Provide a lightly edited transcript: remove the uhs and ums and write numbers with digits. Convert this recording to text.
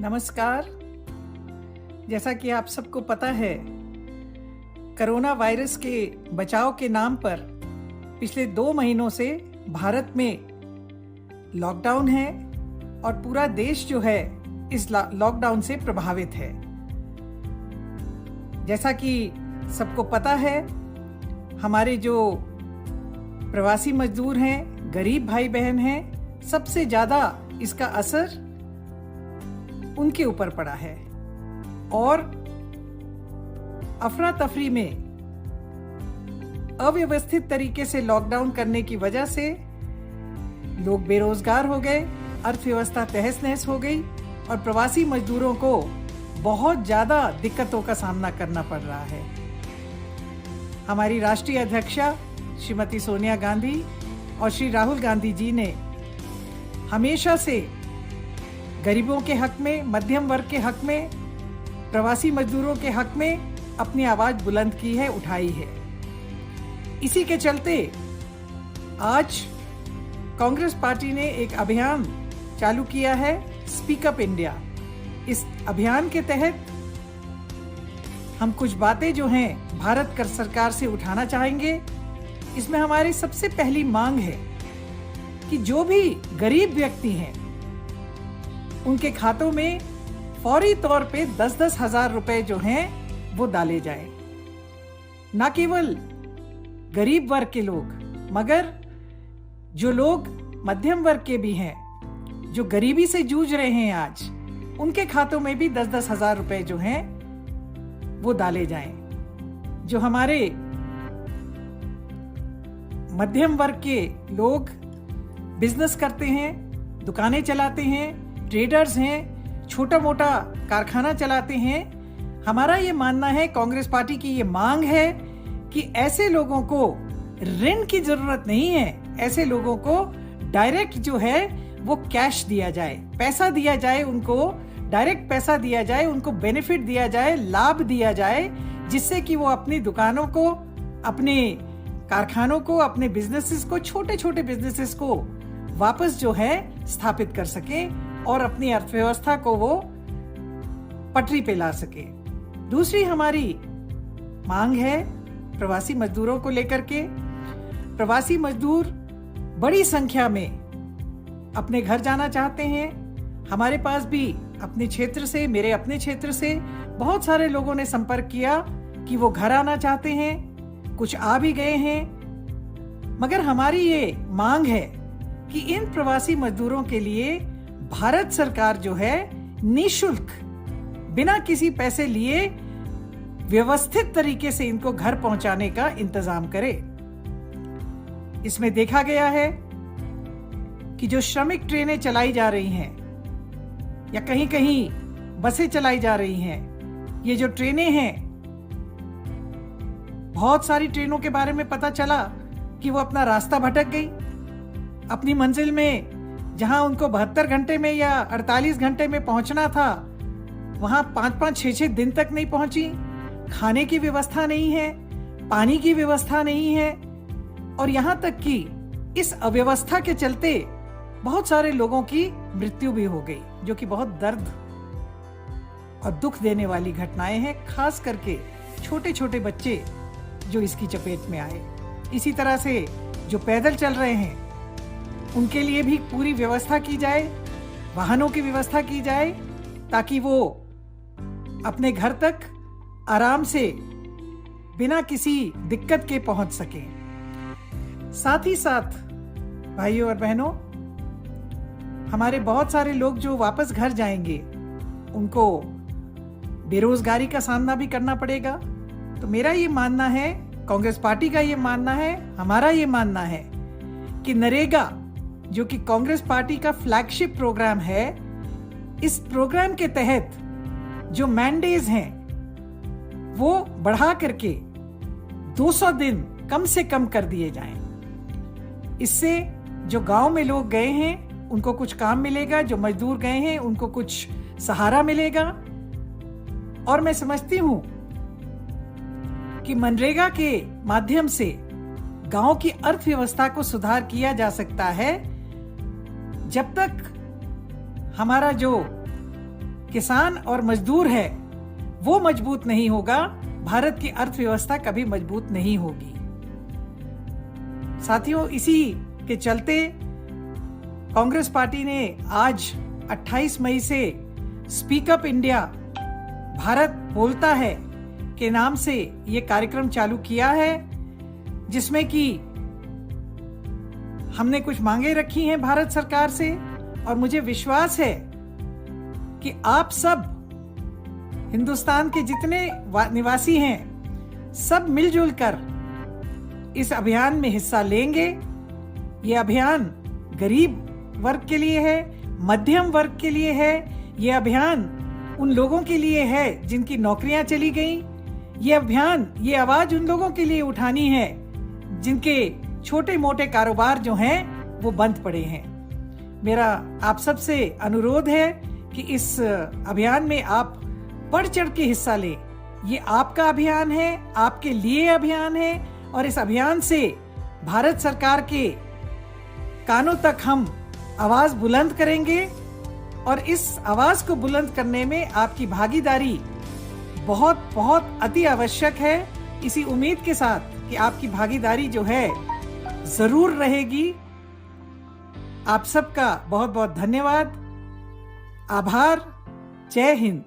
नमस्कार। जैसा कि आप सबको पता है, कोरोना वायरस के बचाव के नाम पर पिछले 2 महीनों से भारत में लॉकडाउन है और पूरा देश जो है इस लॉकडाउन से प्रभावित है। जैसा कि सबको पता है, हमारे जो प्रवासी मजदूर हैं, गरीब भाई बहन हैं, सबसे ज़्यादा इसका असर उनके ऊपर पड़ा है और अफरा तफरी में अव्यवस्थित तरीके से लॉकडाउन करने की वजह से लोग बेरोजगार हो गए, अर्थव्यवस्था तहस नहस हो गई और प्रवासी मजदूरों को बहुत ज्यादा दिक्कतों का सामना करना पड़ रहा है। हमारी राष्ट्रीय अध्यक्षा श्रीमती सोनिया गांधी और श्री राहुल गांधी जी ने हमेशा से गरीबों के हक में, मध्यम वर्ग के हक में, प्रवासी मजदूरों के हक में अपनी आवाज बुलंद की है, उठाई है। इसी के चलते आज कांग्रेस पार्टी ने एक अभियान चालू किया है, स्पीक अप इंडिया। इस अभियान के तहत हम कुछ बातें जो हैं भारत सरकार से उठाना चाहेंगे। इसमें हमारी सबसे पहली मांग है कि जो भी गरीब व्यक्ति हैं उनके खातों में फौरी तौर पे 10-10 हजार रुपए जो हैं वो डाले जाएं। ना केवल गरीब वर्ग के लोग, मगर जो लोग मध्यम वर्ग के भी हैं, जो गरीबी से जूझ रहे हैं आज, उनके खातों में भी 10-10 हजार रुपए जो हैं वो डाले जाएं। जो हमारे मध्यम वर्ग के लोग बिजनेस करते हैं, दुकानें चलाते हैं, ट्रेडर्स हैं, छोटा मोटा कारखाना चलाते हैं, हमारा ये मानना है, कांग्रेस पार्टी की ये मांग है कि ऐसे लोगों को ऋण की जरूरत नहीं है। ऐसे लोगों को डायरेक्ट जो है वो कैश दिया जाए, पैसा दिया जाए, उनको डायरेक्ट पैसा दिया जाए, उनको बेनिफिट दिया जाए, लाभ दिया जाए, जिससे कि वो अपनी दुकानों को, अपने कारखानों को, अपने बिजनेसेस को, छोटे छोटे बिजनेसेस को वापस जो है स्थापित कर सके और अपनी अर्थव्यवस्था को वो पटरी पे ला सके। दूसरी हमारी मांग है प्रवासी मजदूरों को लेकर के। प्रवासी मजदूर बड़ी संख्या में अपने घर जाना चाहते हैं। हमारे पास भी अपने क्षेत्र से, मेरे अपने क्षेत्र से बहुत सारे लोगों ने संपर्क किया कि वो घर आना चाहते हैं, कुछ आ भी गए हैं। मगर हमारी ये मांग है कि इन प्रवासी मजदूरों के लिए भारत सरकार जो है निःशुल्क, बिना किसी पैसे लिए, व्यवस्थित तरीके से इनको घर पहुंचाने का इंतजाम करे। इसमें देखा गया है कि जो श्रमिक ट्रेनें चलाई जा रही हैं या कहीं कहीं बसें चलाई जा रही हैं, ये जो ट्रेनें हैं, बहुत सारी ट्रेनों के बारे में पता चला कि वो अपना रास्ता भटक गई। अपनी मंजिल में जहां उनको 72 घंटे में या 48 घंटे में पहुंचना था, वहां 5-5, 6-6 दिन तक नहीं पहुंची। खाने की व्यवस्था नहीं है, पानी की व्यवस्था नहीं है और यहां तक कि इस अव्यवस्था के चलते बहुत सारे लोगों की मृत्यु भी हो गई, जो कि बहुत दर्द और दुख देने वाली घटनाएं हैं, खास करके छोटे छोटे बच्चे जो इसकी चपेट में आए। इसी तरह से जो पैदल चल रहे हैं उनके लिए भी पूरी व्यवस्था की जाए, वाहनों की व्यवस्था की जाए, ताकि वो अपने घर तक आराम से बिना किसी दिक्कत के पहुंच सके। साथ ही साथ भाइयों और बहनों, हमारे बहुत सारे लोग जो वापस घर जाएंगे उनको बेरोजगारी का सामना भी करना पड़ेगा। तो मेरा ये मानना है, कांग्रेस पार्टी का ये मानना है, हमारा ये मानना है कि नरेगा, जो कि कांग्रेस पार्टी का फ्लैगशिप प्रोग्राम है, इस प्रोग्राम के तहत जो मैंडेज हैं वो बढ़ा करके 200 दिन कम से कम कर दिए जाएं। इससे जो गांव में लोग गए हैं उनको कुछ काम मिलेगा, जो मजदूर गए हैं उनको कुछ सहारा मिलेगा। और मैं समझती हूं कि मनरेगा के माध्यम से गांव की अर्थव्यवस्था को सुधार किया जा सकता है जब तक हमारा जो किसान और मजदूर है वो मजबूत नहीं होगा, भारत की अर्थव्यवस्था कभी मजबूत नहीं होगी। साथियों, इसी के चलते कांग्रेस पार्टी ने आज 28 मई से स्पीक अप इंडिया, भारत बोलता है के नाम से ये कार्यक्रम चालू किया है, जिसमें कि हमने कुछ मांगे रखी हैं भारत सरकार से, और मुझे विश्वास है कि आप सब हिंदुस्तान के जितने निवासी हैं सब मिलजुल कर इस अभियान में हिस्सा लेंगे। ये अभियान गरीब वर्ग के लिए है, मध्यम वर्ग के लिए है, ये अभियान उन लोगों के लिए है जिनकी नौकरियां चली गई, ये अभियान, ये आवाज उन लोगों के लिए उठानी है जिनके छोटे मोटे कारोबार जो हैं वो बंद पड़े हैं। मेरा आप सबसे अनुरोध है कि इस अभियान में आप बढ़ चढ़ के हिस्सा लें। ये आपका अभियान है, आपके लिए अभियान है, और इस अभियान से भारत सरकार के कानों तक हम आवाज बुलंद करेंगे, और इस आवाज को बुलंद करने में आपकी भागीदारी बहुत बहुत अति आवश्यक है। इसी उम्मीद के साथ कि आपकी भागीदारी जो है जरूर रहेगी। आप सबका बहुत बहुत धन्यवाद, आभार, जय हिंद।